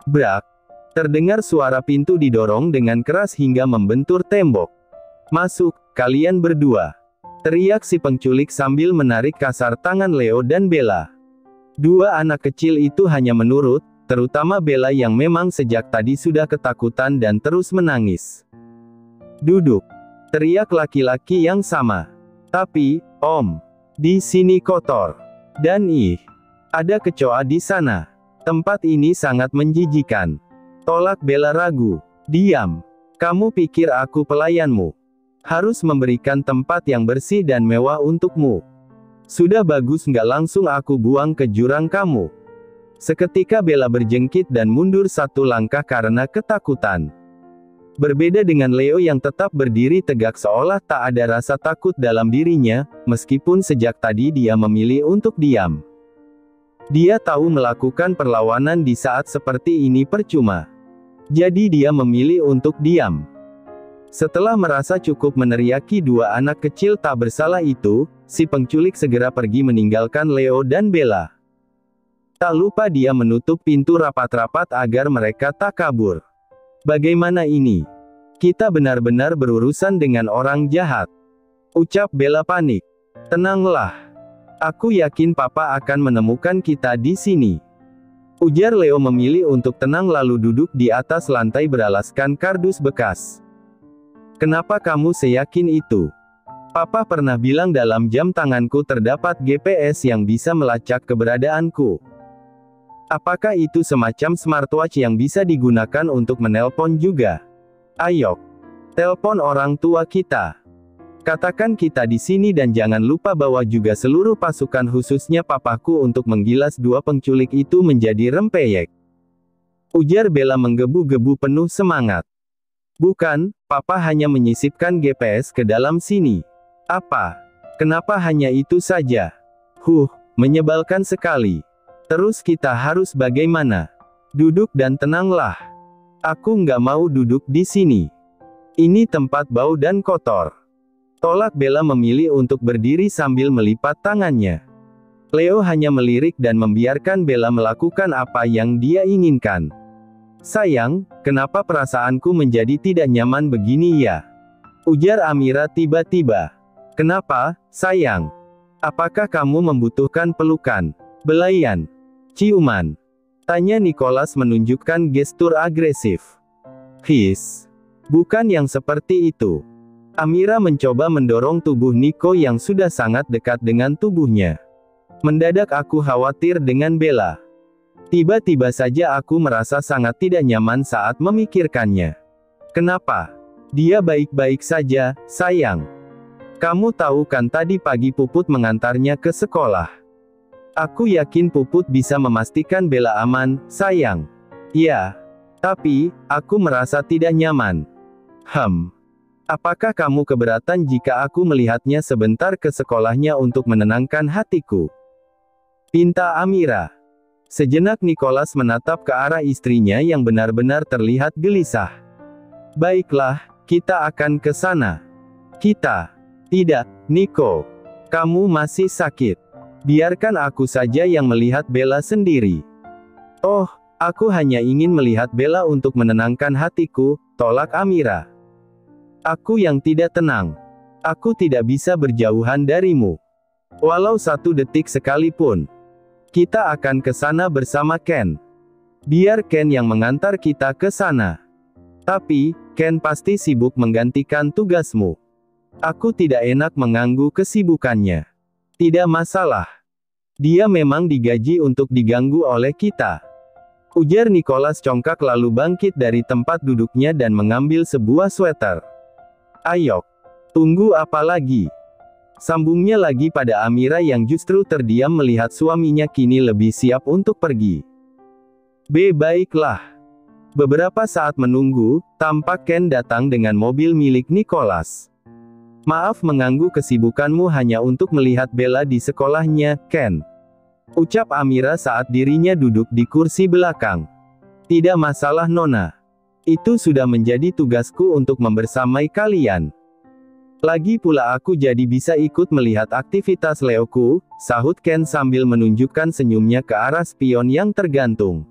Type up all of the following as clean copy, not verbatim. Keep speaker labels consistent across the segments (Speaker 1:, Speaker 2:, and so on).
Speaker 1: Brak! Terdengar suara pintu didorong dengan keras hingga membentur tembok. "Masuk, kalian berdua!" teriak si penculik sambil menarik kasar tangan Leo dan Bella. Dua anak kecil itu hanya menurut, terutama Bella yang memang sejak tadi sudah ketakutan dan terus menangis. "Duduk!" teriak laki-laki yang sama. "Tapi, Om, di sini kotor. Dan ada kecoa di sana. Tempat ini sangat menjijikan." Tolak Bella ragu. "Diam. Kamu pikir aku pelayanmu? Harus memberikan tempat yang bersih dan mewah untukmu. Sudah bagus nggak langsung aku buang ke jurang kamu." Seketika Bella berjengkit dan mundur satu langkah karena ketakutan. Berbeda dengan Leo yang tetap berdiri tegak seolah tak ada rasa takut dalam dirinya, meskipun sejak tadi dia memilih untuk diam. Dia tahu melakukan perlawanan di saat seperti ini percuma. Jadi dia memilih untuk diam. Setelah merasa cukup meneriaki dua anak kecil tak bersalah itu, si penculik segera pergi meninggalkan Leo dan Bella. Tak lupa dia menutup pintu rapat-rapat agar mereka tak kabur. "Bagaimana ini? Kita benar-benar berurusan dengan orang jahat," ucap Bella panik. "Tenanglah. Aku yakin Papa akan menemukan kita di sini," ujar Leo memilih untuk tenang lalu duduk di atas lantai beralaskan kardus bekas. "Kenapa kamu seyakin itu? Papa pernah bilang dalam jam tanganku terdapat GPS yang bisa melacak keberadaanku. Apakah itu semacam smartwatch yang bisa digunakan untuk menelpon juga? Ayo, telepon orang tua kita. Katakan kita di sini dan jangan lupa bawa juga seluruh pasukan khususnya papaku untuk menggilas dua penculik itu menjadi rempeyek," ujar Bella menggebu-gebu penuh semangat. "Bukan, Papa hanya menyisipkan GPS ke dalam sini." "Apa? Kenapa hanya itu saja? Menyebalkan sekali. Terus kita harus bagaimana? Duduk dan tenanglah." "Aku nggak mau duduk di sini. Ini tempat bau dan kotor," tolak Bella memilih untuk berdiri sambil melipat tangannya. Leo hanya melirik dan membiarkan Bella melakukan apa yang dia inginkan. "Sayang, kenapa perasaanku menjadi tidak nyaman begini ya?" ujar Amira tiba-tiba. "Kenapa, sayang? Apakah kamu membutuhkan pelukan, belayan, ciuman?" tanya Nicholas menunjukkan gestur agresif. Bukan yang seperti itu." Amira mencoba mendorong tubuh Nico yang sudah sangat dekat dengan tubuhnya. "Mendadak aku khawatir dengan Bella. Tiba-tiba saja aku merasa sangat tidak nyaman saat memikirkannya." "Kenapa? Dia baik-baik saja, sayang. Kamu tahu kan tadi pagi Puput mengantarnya ke sekolah. Aku yakin Puput bisa memastikan Bella aman, sayang." "Ya. Tapi, aku merasa tidak nyaman." Apakah kamu keberatan jika aku melihatnya sebentar ke sekolahnya untuk menenangkan hatiku?" pinta Amira. Sejenak Nicholas menatap ke arah istrinya yang benar-benar terlihat gelisah. "Baiklah, kita akan ke sana." "Kita? Tidak, Nico. Kamu masih sakit. Biarkan aku saja yang melihat Bella sendiri." "Oh, aku hanya ingin melihat Bella untuk menenangkan hatiku," tolak Amira. "Aku yang tidak tenang. Aku tidak bisa berjauhan darimu. Walau satu detik sekalipun. Kita akan ke sana bersama Ken. Biar Ken yang mengantar kita ke sana. Tapi, Ken pasti sibuk menggantikan tugasmu. Aku tidak enak mengganggu kesibukannya." "Tidak masalah. Dia memang digaji untuk diganggu oleh kita," ujar Nicholas congkak lalu bangkit dari tempat duduknya dan mengambil sebuah sweater. "Ayo. Tunggu apa lagi?" sambungnya lagi pada Amira yang justru terdiam melihat suaminya kini lebih siap untuk pergi. Baiklah." Beberapa saat menunggu, tampak Ken datang dengan mobil milik Nicholas. "Maaf mengganggu kesibukanmu hanya untuk melihat Bella di sekolahnya, Ken," ucap Amira saat dirinya duduk di kursi belakang. "Tidak masalah Nona. Itu sudah menjadi tugasku untuk membersamai kalian. Lagi pula aku jadi bisa ikut melihat aktivitas Leoku," sahut Ken sambil menunjukkan senyumnya ke arah spion yang tergantung.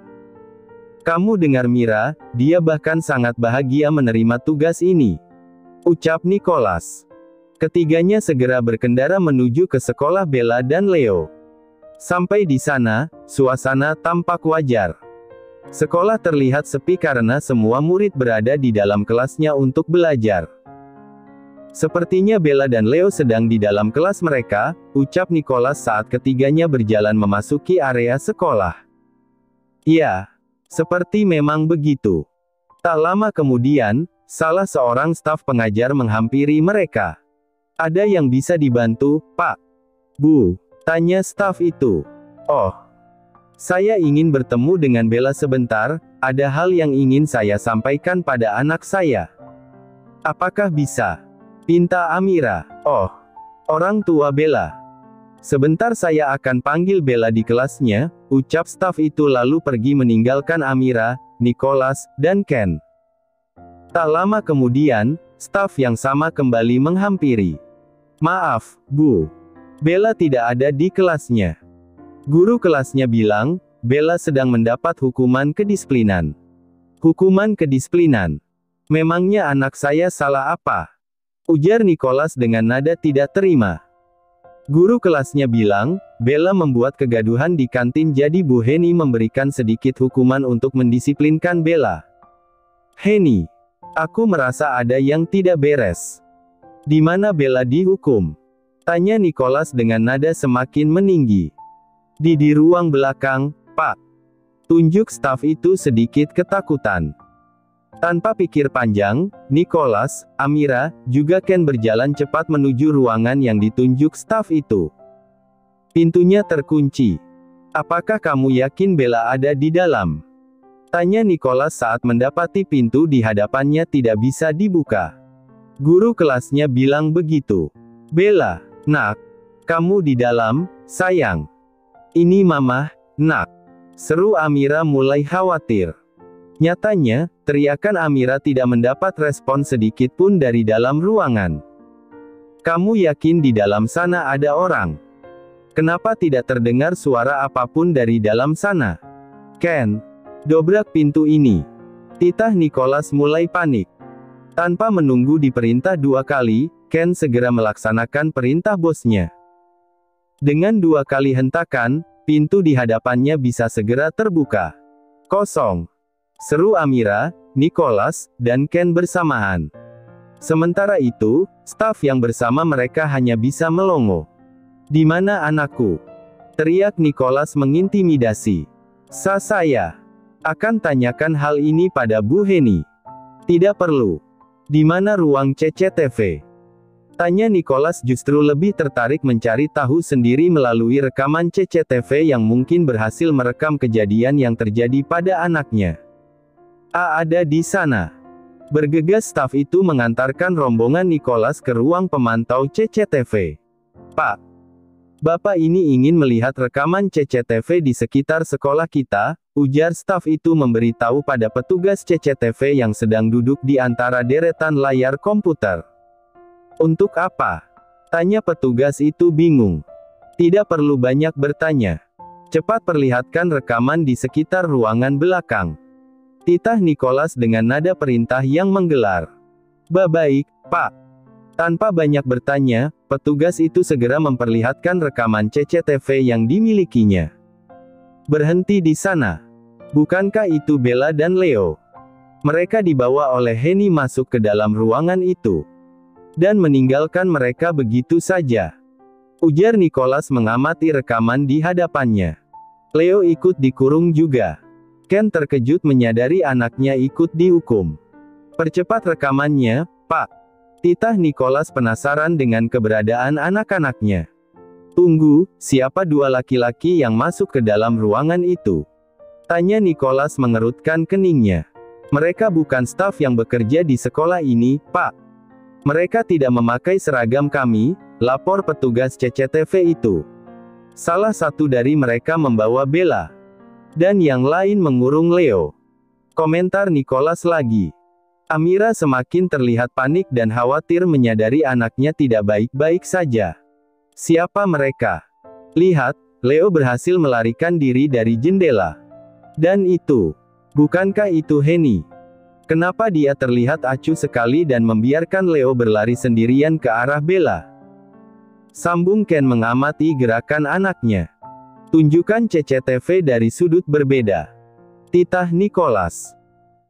Speaker 1: Kamu dengar Mira, dia bahkan sangat bahagia menerima tugas ini, ucap Nicholas. Ketiganya segera berkendara menuju ke sekolah Bella dan Leo. Sampai di sana, suasana tampak wajar. Sekolah terlihat sepi karena semua murid berada di dalam kelasnya untuk belajar. Sepertinya Bella dan Leo sedang di dalam kelas mereka, ucap Nicholas saat ketiganya berjalan memasuki area sekolah. Ya, seperti memang begitu. Tak lama kemudian, salah seorang staf pengajar menghampiri mereka. Ada yang bisa dibantu, Pak? Bu, tanya staf itu. Oh, saya ingin bertemu dengan Bella sebentar, ada hal yang ingin saya sampaikan pada anak saya. Apakah bisa? Pinta Amira. Oh, orang tua Bella. Sebentar saya akan panggil Bella di kelasnya, ucap staf itu lalu pergi meninggalkan Amira, Nicholas, dan Ken. Tak lama kemudian, staf yang sama kembali menghampiri. Maaf, Bu. Bella tidak ada di kelasnya. Guru kelasnya bilang, Bella sedang mendapat hukuman kedisiplinan. Hukuman kedisiplinan? Memangnya anak saya salah apa? Ujar Nicholas dengan nada tidak terima. Guru kelasnya bilang, Bella membuat kegaduhan di kantin jadi Bu Henny memberikan sedikit hukuman untuk mendisiplinkan Bella. Henny, aku merasa ada yang tidak beres. Di mana Bella dihukum? Tanya Nicholas dengan nada semakin meninggi. Di ruang belakang, Pak. Tunjuk staf itu sedikit ketakutan. Tanpa pikir panjang, Nicholas, Amira, juga Ken berjalan cepat menuju ruangan yang ditunjuk staf itu. Pintunya terkunci. Apakah kamu yakin Bella ada di dalam? Tanya Nicholas saat mendapati pintu di hadapannya tidak bisa dibuka. Guru kelasnya bilang begitu. Bella, nak, kamu di dalam, sayang. Ini Mama, nak. Seru Amira mulai khawatir. Nyatanya, teriakan Amira tidak mendapat respon sedikit pun dari dalam ruangan. Kamu yakin di dalam sana ada orang? Kenapa tidak terdengar suara apapun dari dalam sana? Ken, dobrak pintu ini. Titah Nicholas mulai panik. Tanpa menunggu diperintah 2 kali, Ken segera melaksanakan perintah bosnya. Dengan 2 kali hentakan, pintu di hadapannya bisa segera terbuka. Kosong. Seru Amira, Nicholas, dan Ken bersamaan. Sementara itu, staf yang bersama mereka hanya bisa melongo. Di mana anakku? Teriak Nicholas mengintimidasi. Saya akan tanyakan hal ini pada Bu Henny. Tidak perlu. Di mana ruang CCTV? Tanya Nicholas justru lebih tertarik mencari tahu sendiri melalui rekaman CCTV yang mungkin berhasil merekam kejadian yang terjadi pada anaknya. Ada di sana. Bergegas staf itu mengantarkan rombongan Nicholas ke ruang pemantau CCTV. Pak, Bapak ini ingin melihat rekaman CCTV di sekitar sekolah kita, ujar staf itu memberitahu pada petugas CCTV yang sedang duduk di antara deretan layar komputer. Untuk apa? Tanya petugas itu bingung. Tidak perlu banyak bertanya. Cepat perlihatkan rekaman di sekitar ruangan belakang. Titah Nicholas dengan nada perintah yang menggelar. Baik, Pak. Tanpa banyak bertanya, petugas itu segera memperlihatkan rekaman CCTV yang dimilikinya. Berhenti di sana. Bukankah itu Bella dan Leo? Mereka dibawa oleh Henny masuk ke dalam ruangan itu. Dan meninggalkan mereka begitu saja. Ujar Nicholas mengamati rekaman di hadapannya. Leo ikut dikurung juga. Ken terkejut menyadari anaknya ikut dihukum. Percepat rekamannya, Pak. Titah Nicholas penasaran dengan keberadaan anak-anaknya. Tunggu, siapa 2 laki-laki yang masuk ke dalam ruangan itu? Tanya Nicholas mengerutkan keningnya. Mereka bukan staf yang bekerja di sekolah ini, Pak. Mereka tidak memakai seragam kami, lapor petugas CCTV itu. Salah satu dari mereka membawa Bella. Dan yang lain mengurung Leo. Komentar Nicholas lagi. Amira semakin terlihat panik dan khawatir menyadari anaknya tidak baik-baik saja. Siapa mereka? Lihat, Leo berhasil melarikan diri dari jendela. Dan itu. Bukankah itu Henny? Kenapa dia terlihat acuh sekali dan membiarkan Leo berlari sendirian ke arah Bella? Sambung Ken mengamati gerakan anaknya. Tunjukkan CCTV dari sudut berbeda. Titah Nicholas.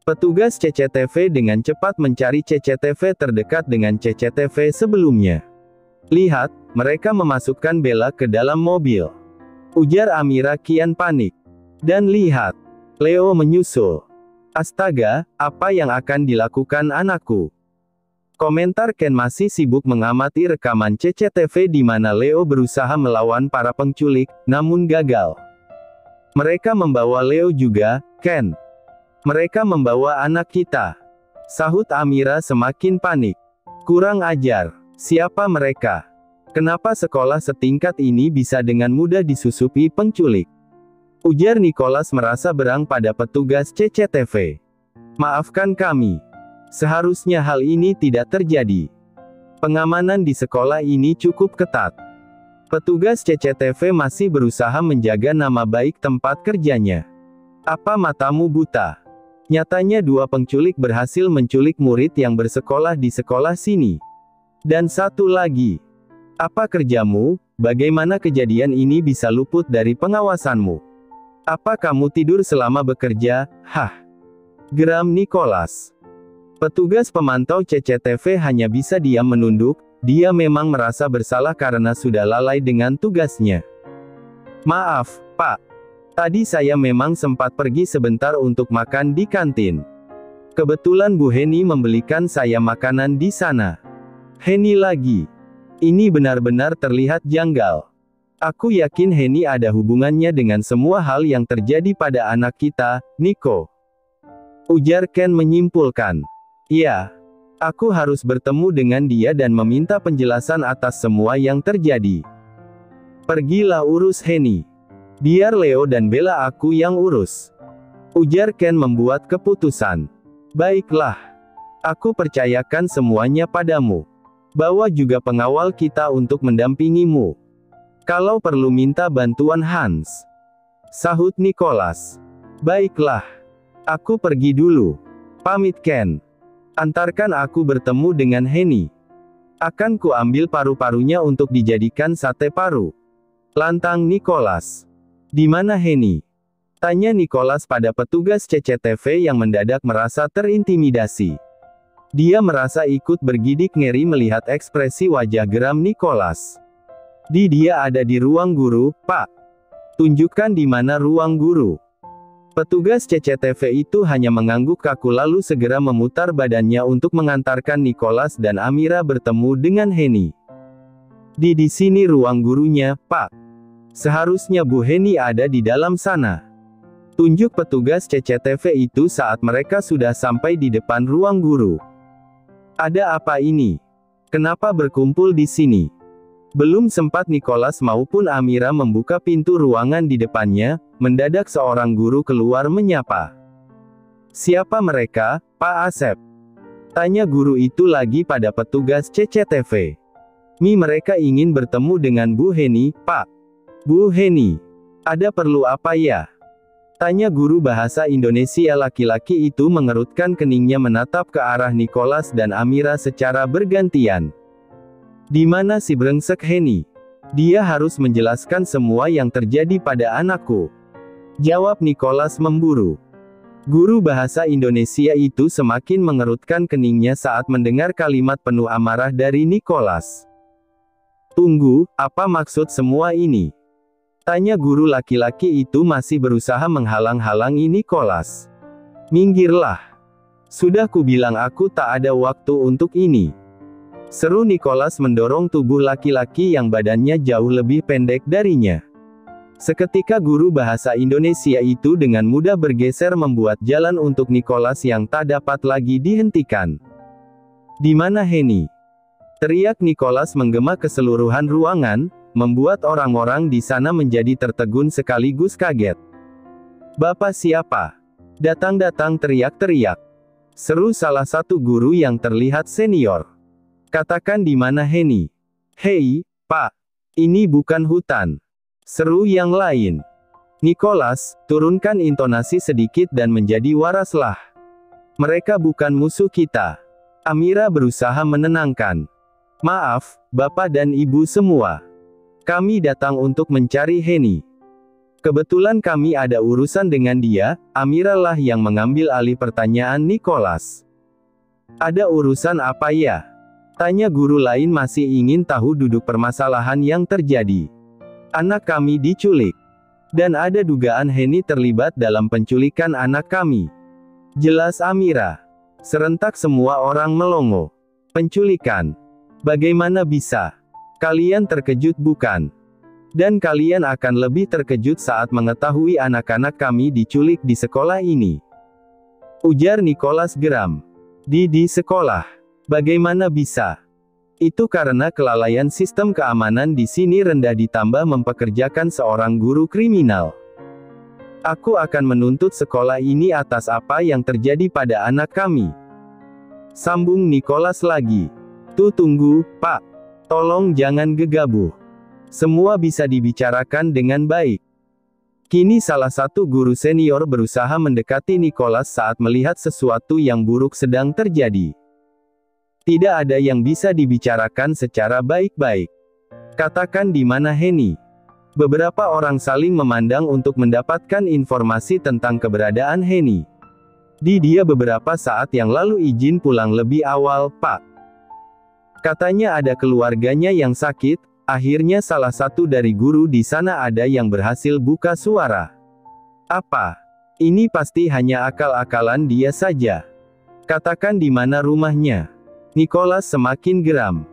Speaker 1: Petugas CCTV dengan cepat mencari CCTV terdekat dengan CCTV sebelumnya. Lihat, mereka memasukkan Bella ke dalam mobil. Ujar Amira kian panik. Dan lihat, Leo menyusul. Astaga, apa yang akan dilakukan anakku? Komentar Ken masih sibuk mengamati rekaman CCTV di mana Leo berusaha melawan para penculik, namun gagal. Mereka membawa Leo juga, Ken. Mereka membawa anak kita. Sahut Amira semakin panik. Kurang ajar. Siapa mereka? Kenapa sekolah setingkat ini bisa dengan mudah disusupi penculik? Ujar Nicholas merasa berang pada petugas CCTV. Maafkan kami. Seharusnya hal ini tidak terjadi. Pengamanan di sekolah ini cukup ketat. Petugas CCTV masih berusaha menjaga nama baik tempat kerjanya. Apa matamu buta? Nyatanya dua penculik berhasil menculik murid yang bersekolah di sekolah sini. Dan satu lagi. Apa kerjamu? Bagaimana kejadian ini bisa luput dari pengawasanmu? Apa kamu tidur selama bekerja? Hah? Geram Nicholas. Petugas pemantau CCTV hanya bisa diam menunduk, dia memang merasa bersalah karena sudah lalai dengan tugasnya. Maaf, Pak. Tadi saya memang sempat pergi sebentar untuk makan di kantin. Kebetulan Bu Henny membelikan saya makanan di sana. Henny lagi. Ini benar-benar terlihat janggal. Aku yakin Henny ada hubungannya dengan semua hal yang terjadi pada anak kita, Nico. Ujar Ken menyimpulkan. Ya, aku harus bertemu dengan dia dan meminta penjelasan atas semua yang terjadi. Pergilah urus Henny. Biar Leo dan Bella aku yang urus. Ujar Ken membuat keputusan. Baiklah. Aku percayakan semuanya padamu. Bawa juga pengawal kita untuk mendampingimu. Kalau perlu minta bantuan Hans. Sahut Nicholas. Baiklah. Aku pergi dulu. Pamit Ken. Antarkan aku bertemu dengan Henny. Akan kuambil paru-parunya untuk dijadikan sate paru. Lantang Nicholas. Di mana Henny? Tanya Nicholas pada petugas CCTV yang mendadak merasa terintimidasi. Dia merasa ikut bergidik ngeri melihat ekspresi wajah geram Nicholas. Dia ada di ruang guru, Pak. Tunjukkan di mana ruang guru. Petugas CCTV itu hanya mengangguk kaku lalu segera memutar badannya untuk mengantarkan Nicholas dan Amira bertemu dengan Henny. Di sini ruang gurunya, Pak. Seharusnya Bu Henny ada di dalam sana. Tunjuk petugas CCTV itu saat mereka sudah sampai di depan ruang guru. Ada apa ini? Kenapa berkumpul di sini? Belum sempat Nicholas maupun Amira membuka pintu ruangan di depannya, mendadak seorang guru keluar menyapa. Siapa mereka, Pak Asep? Tanya guru itu lagi pada petugas CCTV. Mereka ingin bertemu dengan Bu Henny, Pak. Bu Henny. Ada perlu apa ya? Tanya guru bahasa Indonesia laki-laki itu mengerutkan keningnya menatap ke arah Nicholas dan Amira secara bergantian. Di mana si brengsek Henny? Dia harus menjelaskan semua yang terjadi pada anakku. Jawab Nicholas memburu. Guru bahasa Indonesia itu semakin mengerutkan keningnya saat mendengar kalimat penuh amarah dari Nicholas. Tunggu, apa maksud semua ini? Tanya guru laki-laki itu masih berusaha menghalang-halangi Nicholas. Minggirlah. Sudah kubilang aku tak ada waktu untuk ini. Seru Nicholas mendorong tubuh laki-laki yang badannya jauh lebih pendek darinya. Seketika guru bahasa Indonesia itu dengan mudah bergeser membuat jalan untuk Nicholas yang tak dapat lagi dihentikan. Di mana Henny? Teriak Nicholas menggema keseluruhan ruangan, membuat orang-orang di sana menjadi tertegun sekaligus kaget. Bapak siapa? Datang-datang teriak-teriak. Seru salah satu guru yang terlihat senior. Katakan di mana Henny? Hei, Pak. Ini bukan hutan. Seru yang lain. Nicholas, turunkan intonasi sedikit dan menjadi waraslah. Mereka bukan musuh kita. Amira berusaha menenangkan. Maaf, Bapak dan Ibu semua. Kami datang untuk mencari Henny. Kebetulan kami ada urusan dengan dia. Amira lah yang mengambil alih pertanyaan Nicholas. Ada urusan apa ya? Tanya guru lain masih ingin tahu duduk permasalahan yang terjadi. Anak kami diculik. Dan ada dugaan Henny terlibat dalam penculikan anak kami. Jelas Amira. Serentak semua orang melongo. Penculikan. Bagaimana bisa? Kalian terkejut bukan? Dan kalian akan lebih terkejut saat mengetahui anak-anak kami diculik di sekolah ini. Ujar Nicholas geram. Di sekolah. Bagaimana bisa? Itu karena kelalaian sistem keamanan di sini rendah ditambah mempekerjakan seorang guru kriminal. Aku akan menuntut sekolah ini atas apa yang terjadi pada anak kami. Sambung Nicholas lagi. Tunggu, Pak. Tolong jangan gegabah. Semua bisa dibicarakan dengan baik. Kini salah satu guru senior berusaha mendekati Nicholas saat melihat sesuatu yang buruk sedang terjadi. Tidak ada yang bisa dibicarakan secara baik-baik. Katakan di mana Henny. Beberapa orang saling memandang untuk mendapatkan informasi tentang keberadaan Henny. Dia beberapa saat yang lalu izin pulang lebih awal, Pak. Katanya ada keluarganya yang sakit. Akhirnya salah satu dari guru di sana ada yang berhasil buka suara. Apa? Ini pasti hanya akal-akalan dia saja. Katakan di mana rumahnya. Nicholas semakin geram.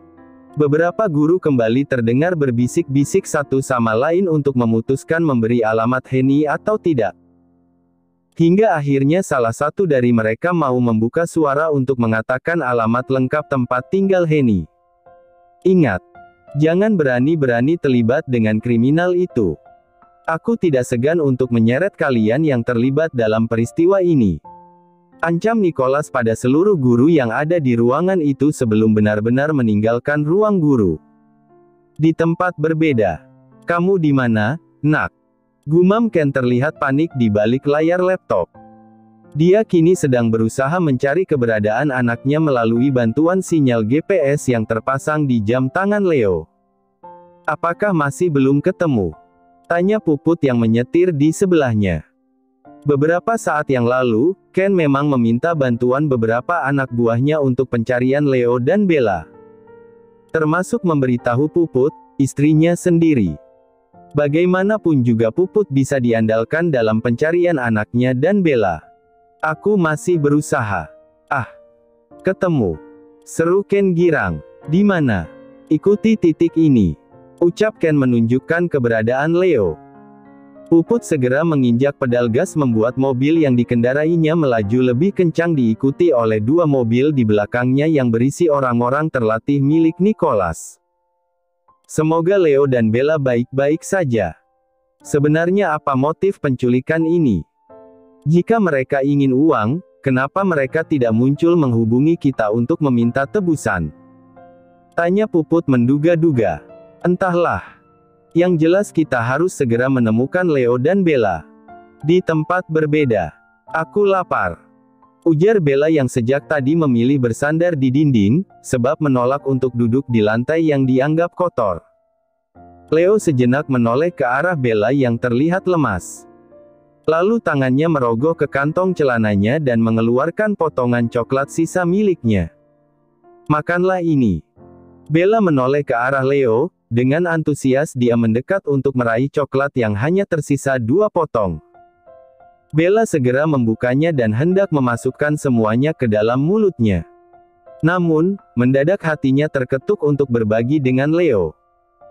Speaker 1: Beberapa guru kembali terdengar berbisik-bisik satu sama lain untuk memutuskan memberi alamat Henny atau tidak. Hingga akhirnya salah satu dari mereka mau membuka suara untuk mengatakan alamat lengkap tempat tinggal Henny. Ingat. Jangan berani-berani terlibat dengan kriminal itu. Aku tidak segan untuk menyeret kalian yang terlibat dalam peristiwa ini. Ancam Nicholas pada seluruh guru yang ada di ruangan itu sebelum benar-benar meninggalkan ruang guru. Di tempat berbeda. Kamu di mana, Nak? Gumam Ken terlihat panik di balik layar laptop. Dia kini sedang berusaha mencari keberadaan anaknya melalui bantuan sinyal GPS yang terpasang di jam tangan Leo. Apakah masih belum ketemu? Tanya Puput yang menyetir di sebelahnya. Beberapa saat yang lalu, Ken memang meminta bantuan beberapa anak buahnya untuk pencarian Leo dan Bella. Termasuk memberitahu Puput, istrinya sendiri. Bagaimanapun juga Puput bisa diandalkan dalam pencarian anaknya dan Bella. Aku masih berusaha. Ah, ketemu. Seru Ken girang. Di mana? Ikuti titik ini. Ucap Ken menunjukkan keberadaan Leo. Puput segera menginjak pedal gas membuat mobil yang dikendarainya melaju lebih kencang diikuti oleh dua mobil di belakangnya yang berisi orang-orang terlatih milik Nicholas. Semoga Leo dan Bella baik-baik saja. Sebenarnya apa motif penculikan ini? Jika mereka ingin uang, kenapa mereka tidak muncul menghubungi kita untuk meminta tebusan? Tanya Puput menduga-duga. Entahlah. Yang jelas kita harus segera menemukan Leo dan Bella. Di tempat berbeda. Aku lapar. Ujar Bella yang sejak tadi memilih bersandar di dinding, sebab menolak untuk duduk di lantai yang dianggap kotor. Leo sejenak menoleh ke arah Bella yang terlihat lemas. Lalu tangannya merogoh ke kantong celananya dan mengeluarkan potongan coklat sisa miliknya. Makanlah ini. Bella menoleh ke arah Leo, dengan antusias dia mendekat untuk meraih coklat yang hanya tersisa 2 potong. Bella segera membukanya dan hendak memasukkan semuanya ke dalam mulutnya. Namun, mendadak hatinya terketuk untuk berbagi dengan Leo.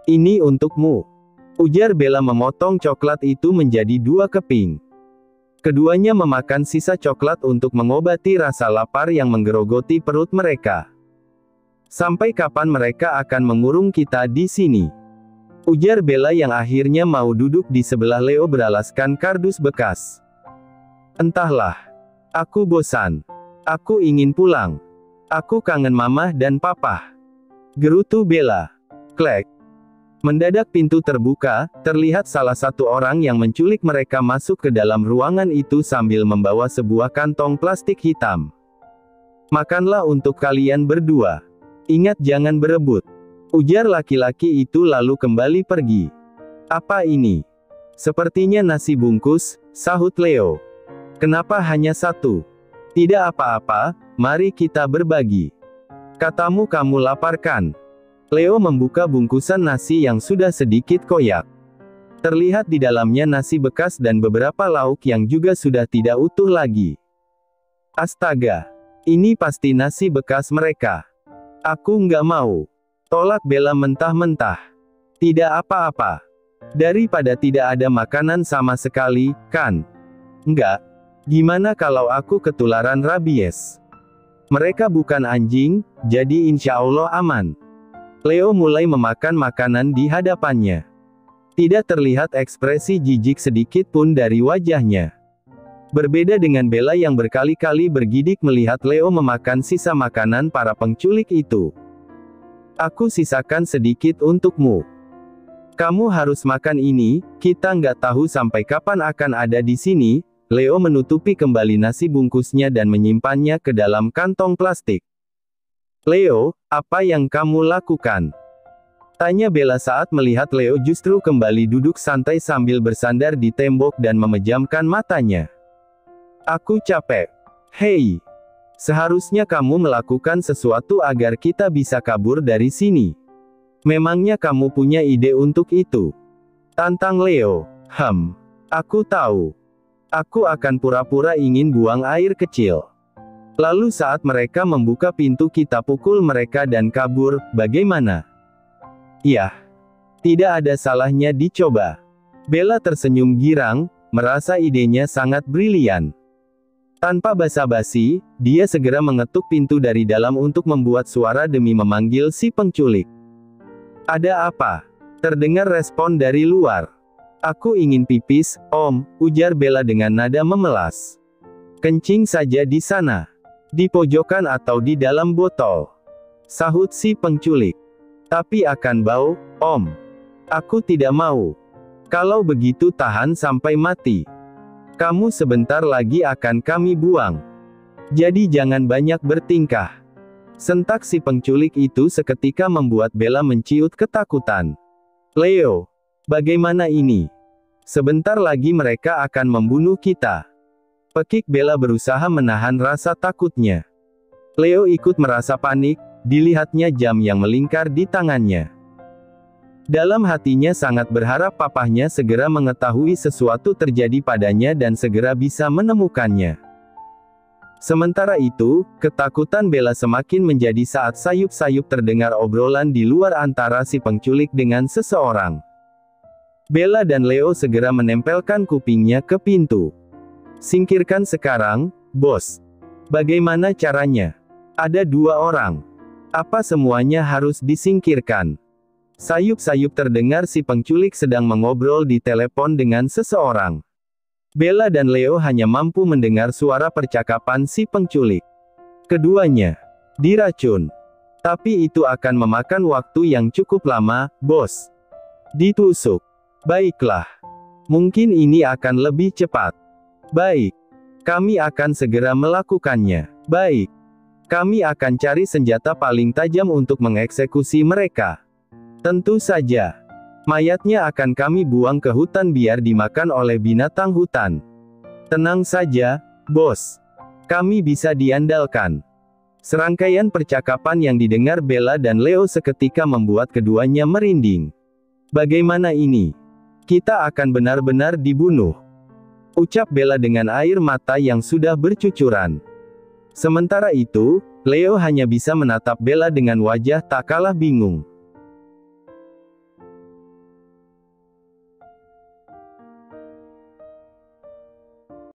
Speaker 1: Ini untukmu. Ujar Bella memotong coklat itu menjadi 2 keping. Keduanya memakan sisa coklat untuk mengobati rasa lapar yang menggerogoti perut mereka. Sampai kapan mereka akan mengurung kita di sini? Ujar Bella yang akhirnya mau duduk di sebelah Leo beralaskan kardus bekas. Entahlah. Aku bosan. Aku ingin pulang. Aku kangen Mama dan Papa. Gerutu Bella. Klek. Mendadak pintu terbuka, terlihat salah satu orang yang menculik mereka masuk ke dalam ruangan itu sambil membawa sebuah kantong plastik hitam. "Makanlah untuk kalian berdua. Ingat jangan berebut," ujar laki-laki itu lalu kembali pergi. "Apa ini?" "Sepertinya nasi bungkus," sahut Leo. "Kenapa hanya satu?" "Tidak apa-apa, mari kita berbagi. Katamu kamu lapar kan?" Leo membuka bungkusan nasi yang sudah sedikit koyak. Terlihat di dalamnya nasi bekas dan beberapa lauk yang juga sudah tidak utuh lagi. "Astaga! Ini pasti nasi bekas mereka. Aku nggak mau," tolak Bella mentah-mentah. "Tidak apa-apa. Daripada tidak ada makanan sama sekali, kan?" "Enggak. Gimana kalau aku ketularan rabies? Mereka bukan anjing, jadi insya Allah aman." Leo mulai memakan makanan di hadapannya. Tidak terlihat ekspresi jijik sedikit pun dari wajahnya. Berbeda dengan Bella yang berkali-kali bergidik melihat Leo memakan sisa makanan para penculik itu. "Aku sisakan sedikit untukmu. Kamu harus makan ini, kita nggak tahu sampai kapan akan ada di sini." Leo menutupi kembali nasi bungkusnya dan menyimpannya ke dalam kantong plastik. "Leo, apa yang kamu lakukan?" tanya Bella saat melihat Leo justru kembali duduk santai sambil bersandar di tembok dan memejamkan matanya. "Aku capek. Hei, seharusnya kamu melakukan sesuatu agar kita bisa kabur dari sini. Memangnya kamu punya ide untuk itu?" tantang Leo. Aku tahu. Aku akan pura-pura ingin buang air kecil. Lalu saat mereka membuka pintu kita pukul mereka dan kabur, bagaimana?" "Yah, tidak ada salahnya dicoba." Bella tersenyum girang, merasa idenya sangat brilian. Tanpa basa-basi, dia segera mengetuk pintu dari dalam untuk membuat suara demi memanggil si penculik. "Ada apa?" terdengar respon dari luar. "Aku ingin pipis, Om," ujar Bella dengan nada memelas. "Kencing saja di sana. Di pojokan atau di dalam botol," sahut si penculik. "Tapi akan bau, Om. Aku tidak mau. Kalau begitu tahan sampai mati. Kamu sebentar lagi akan kami buang. Jadi jangan banyak bertingkah." Sentak si penculik itu seketika membuat Bella menciut ketakutan. "Leo, bagaimana ini? Sebentar lagi mereka akan membunuh kita." Pekik Bella berusaha menahan rasa takutnya. Leo ikut merasa panik, dilihatnya jam yang melingkar di tangannya. Dalam hatinya sangat berharap papahnya segera mengetahui sesuatu terjadi padanya dan segera bisa menemukannya. Sementara itu, ketakutan Bella semakin menjadi saat sayup-sayup terdengar obrolan di luar antara si penculik dengan seseorang. Bella dan Leo segera menempelkan kupingnya ke pintu. "Singkirkan sekarang, bos." "Bagaimana caranya? Ada 2 orang. Apa semuanya harus disingkirkan?" Sayup-sayup terdengar si penculik sedang mengobrol di telepon dengan seseorang. Bella dan Leo hanya mampu mendengar suara percakapan si penculik. "Keduanya diracun. Tapi itu akan memakan waktu yang cukup lama, bos." "Ditusuk. Baiklah. Mungkin ini akan lebih cepat." "Baik. Kami akan segera melakukannya." "Baik. Kami akan cari senjata paling tajam untuk mengeksekusi mereka. Tentu saja. Mayatnya akan kami buang ke hutan biar dimakan oleh binatang hutan." "Tenang saja, bos. Kami bisa diandalkan." Serangkaian percakapan yang didengar Bella dan Leo seketika membuat keduanya merinding. "Bagaimana ini? Kita akan benar-benar dibunuh," ucap Bella dengan air mata yang sudah bercucuran. Sementara itu, Leo hanya bisa menatap Bella dengan wajah tak kalah bingung.